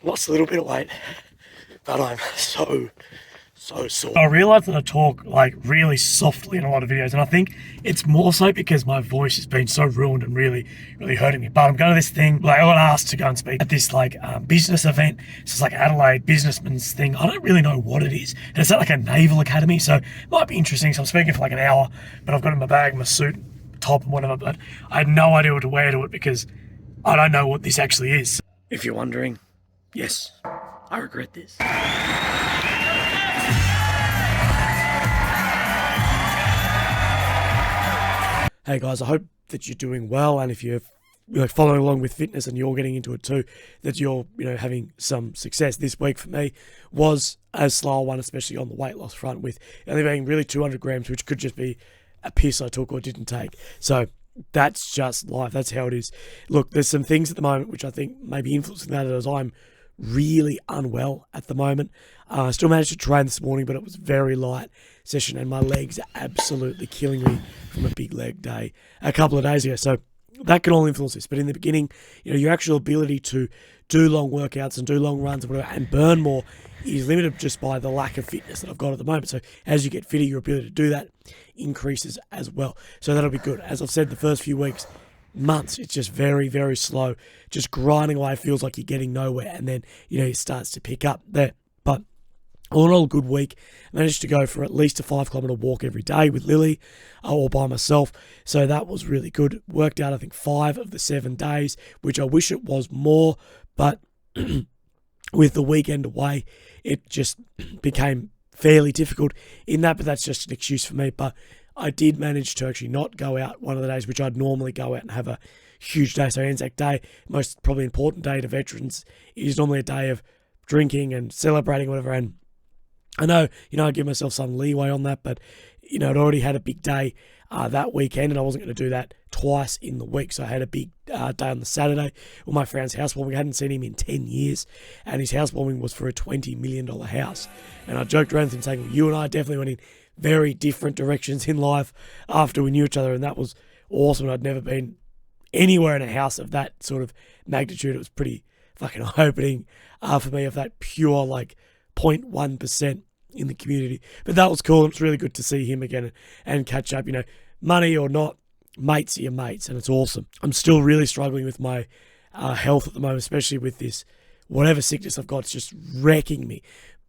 Lost a little bit of weight, but I'm so sore. I realised that I talk like really softly in a lot of videos, and I think it's more so because my voice has been so ruined and really hurting me. But I'm going to this thing, like I got asked to go and speak at this like business event. So it's like Adelaide businessman's thing. I don't really know what it is. And it's at like a naval academy, so it might be interesting. So I'm speaking for like an hour, but I've got in my bag my suit, top and whatever, but I had no idea what to wear to it because I don't know what this actually is. If you're wondering, yes, I regret this. Hey guys, I hope that you're doing well, and if you're following along with fitness and you're getting into it too, that you're having some success. This week for me was a slower one, especially on the weight loss front, with only being really 200 grams, which could just be a piss I took or didn't take. So that's just life. That's how it is. Look, there's some things at the moment which I think may be influencing that, as I'm really unwell at the moment. I still managed to train this morning, but it was very light session, and my legs are absolutely killing me from a big leg day a couple of days ago. So that can all influence this. But in the beginning, your actual ability to do long workouts and do long runs and whatever and burn more is limited just by the lack of fitness that I've got at the moment. So as you get fitter, your ability to do that increases as well. So that'll be good. As I've said, the first few weeks, months, it's just very, very slow, just grinding away. It feels like you're getting nowhere, and then it starts to pick up there. But all in all, good week. Managed to go for at least a 5-kilometre walk every day with Lily or by myself, so that was really good. Worked out I think 5 of the 7 days, which I wish it was more, but with the weekend away it just became fairly difficult in that. But that's just an excuse for me. But I did manage to actually not go out one of the days which I'd normally go out and have a huge day. So Anzac Day, most probably important day to veterans, is normally a day of drinking and celebrating, whatever. And I know, I give myself some leeway on that, but, I'd already had a big day that weekend, and I wasn't going to do that twice in the week. So I had a big day on the Saturday with my friend's housewarming. I hadn't seen him in 10 years, and his housewarming was for a $20 million house. And I joked around with him saying, well, you and I definitely went in very different directions in life after we knew each other, and that was awesome. I'd never been anywhere in a house of that sort of magnitude. It was pretty fucking eye-opening for me, of that pure 0.1% in the community. But that was cool. It was really good to see him again and catch up. Money or not, mates are your mates, and it's awesome. I'm still really struggling with my health at the moment, especially with this whatever sickness I've got. It's just wrecking me.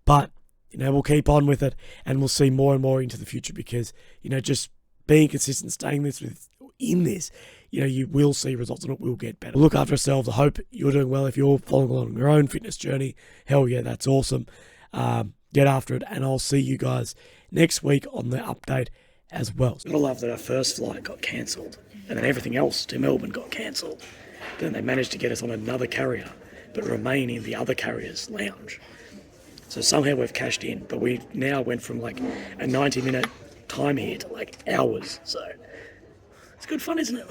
But we'll keep on with it, and we'll see more and more into the future, because, just being consistent, staying in this, you will see results, and it will get better. Look after yourselves. I hope you're doing well. If you're following along your own fitness journey, hell yeah, that's awesome. Get after it, and I'll see you guys next week on the update as well. I love that our first flight got cancelled, and then everything else to Melbourne got cancelled. Then they managed to get us on another carrier, but remain in the other carrier's lounge. So somehow we've cashed in, but we now went from a 90-minute time here to hours. So it's good fun, isn't it?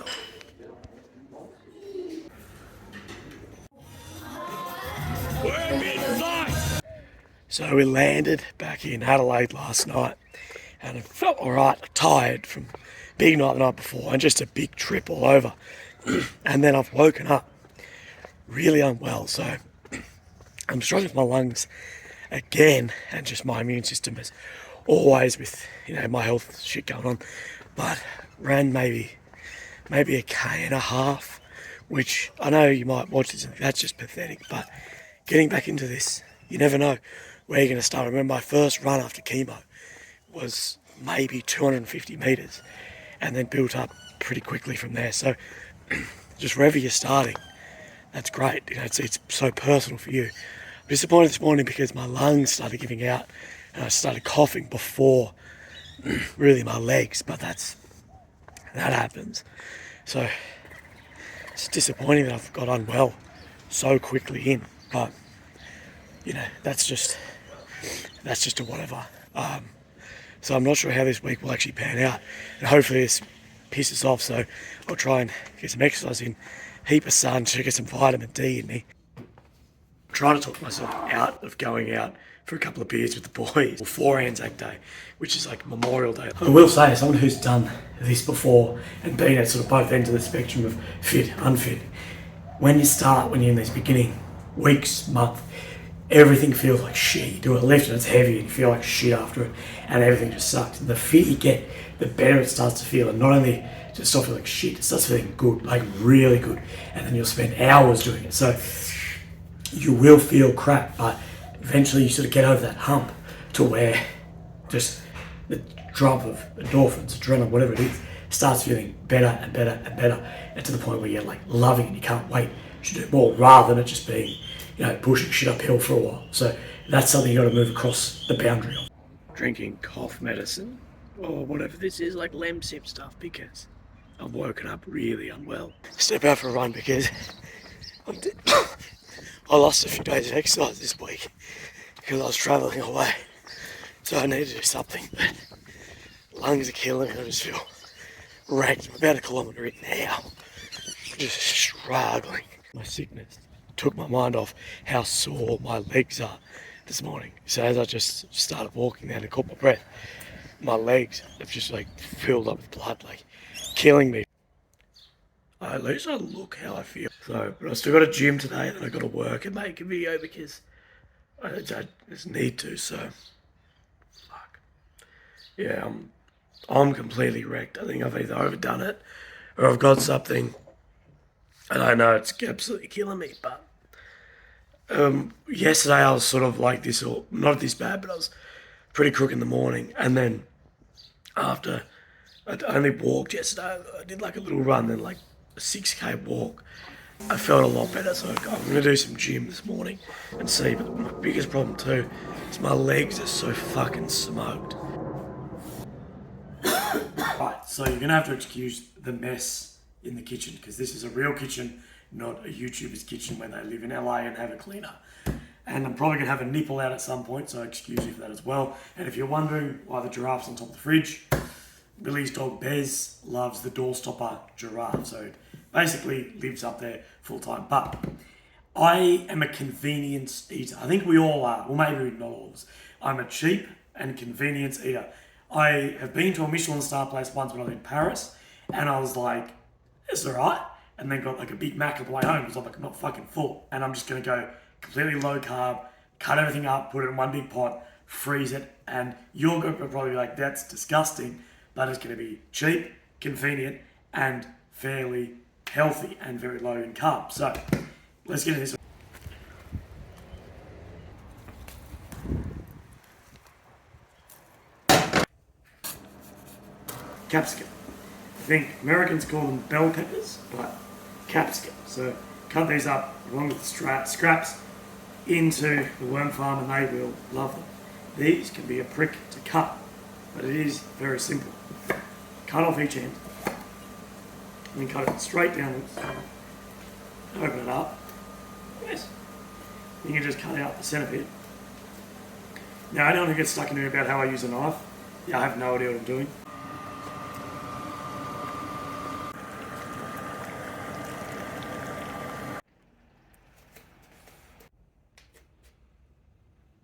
We're mid-flight. So we landed back in Adelaide last night, and it felt alright, tired from big night the night before and just a big trip all over. And then I've woken up really unwell, so I'm struggling with my lungs again, and just my immune system is always with my health shit going on. But ran maybe a K and a half, which I know you might watch this and think that's just pathetic, but getting back into this, you never know where you're going to start. I remember my first run after chemo was maybe 250 metres, and then built up pretty quickly from there. So just wherever you're starting, that's great. It's so personal for you. I'm disappointed this morning because my lungs started giving out, and I started coughing before really my legs, but that happens. So it's disappointing that I've got unwell so quickly in, but that's just a whatever. So I'm not sure how this week will actually pan out, and hopefully this pisses off, so I'll try and get some exercise in, heap of sun to get some vitamin D in me. I'm trying to talk myself out of going out for a couple of beers with the boys before Anzac Day, which is Memorial Day. I will say, as someone who's done this before and been at sort of both ends of the spectrum of fit, unfit, when you're in this beginning, weeks, month, everything feels like shit. You do a lift and it's heavy and you feel like shit after it, and everything just sucks. And the fitter you get, the better it starts to feel. And not only does it start feeling like shit, it starts feeling good, like really good. And then you'll spend hours doing it. So you will feel crap, but eventually you sort of get over that hump to where just the drop of endorphins, adrenaline, whatever it is, starts feeling better and better and better, and to the point where you're like loving it and you can't wait to do more, rather than it just being, pushing shit uphill for a while. So that's something you got to move across the boundary of. Drinking cough medicine or whatever this is, like Lemsip stuff, because I've woken up really unwell. Step out for a run because I lost a few days of exercise this week because I was travelling away. So I need to do something, but lungs are killing me. I just feel wrecked. I'm about a kilometre in now. Just struggling. My sickness took my mind off how sore my legs are this morning. So as I just started walking down and caught my breath, my legs have just like filled up with blood, like killing me. At least I look how I feel. So, but I still got a gym today, and I got to work and make a video because I just need to. So, fuck. Yeah, I'm completely wrecked. I think I've either overdone it or I've got something, and I know it's absolutely killing me. But yesterday I was sort of like this, or not this bad, but I was pretty crook in the morning, and then after I only walked yesterday, I did like a little run, then like a 6K walk. I felt a lot better, so I'm going to do some gym this morning and see. But my biggest problem too is my legs are so fucking smoked. Right, so you're going to have to excuse the mess in the kitchen, because this is a real kitchen, not a YouTuber's kitchen when they live in LA and have a cleaner. And I'm probably going to have a nipple out at some point, so excuse you for that as well. And if you're wondering why the giraffe's on top of the fridge, Willy's dog Bez loves the doorstopper giraffe, so it basically lives up there full time. But I am a convenience eater. I think we all are. Well, maybe not all of us. I'm a cheap and convenience eater. I have been to a Michelin star place once when I was in Paris, and I was like, it's alright. And then got like a Big Mac on the way home because I'm like, I'm not fucking full. And I'm just going to go completely low carb, cut everything up, put it in one big pot, freeze it. And you're going to probably be like, that's disgusting. But it's going to be cheap, convenient, and fairly healthy and very low in carbs. So let's get into this. Capsicum. I think Americans call them bell peppers, but capsicum. So cut these up along with the scraps into the worm farm, and they will love them. These can be a prick to cut, but it is very simple. Cut off each end, and then cut it straight downwards. Open it up. Yes. You can just cut out the centre bit. Now, anyone who gets stuck in there about how I use a knife, yeah, I have no idea what I'm doing.